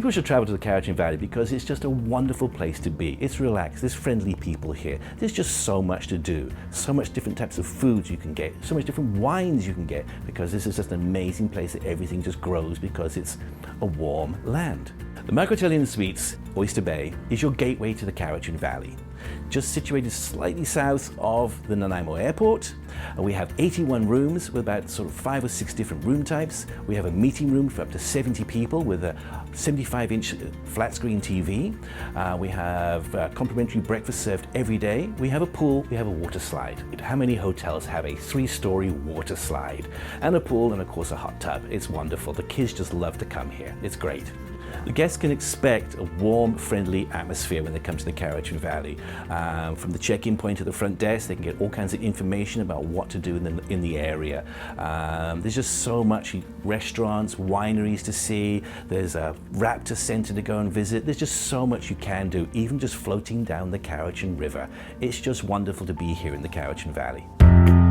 People should travel to the Cowichan Valley because it's just a wonderful place to be. It's relaxed, there's friendly people here. There's just so much to do, so much different types of foods you can get, so much different wines you can get, because this is just an amazing place that everything just grows because it's a warm land. The Microtel Inn Suites, Oyster Bay, is your gateway to the Cowichan Valley. Just situated slightly south of the Nanaimo airport. We have 81 rooms with about sort of 5 or 6 different room types. We have a meeting room for up to 70 people with a 75-inch flat screen TV. We have complimentary breakfast served every day. We have a pool, we have a water slide. How many hotels have a 3-story water slide? And a pool and of course a hot tub. It's wonderful. The kids just love to come here. It's great. The guests can expect a warm, friendly atmosphere when they come to the Cowichan Valley. From the check-in point to the front desk, they can get all kinds of information about what to do in the area. There's just so much restaurants, wineries to see. There's a raptor center to go and visit. There's just so much you can do, even just floating down the Cowichan River. It's just wonderful to be here in the Cowichan Valley.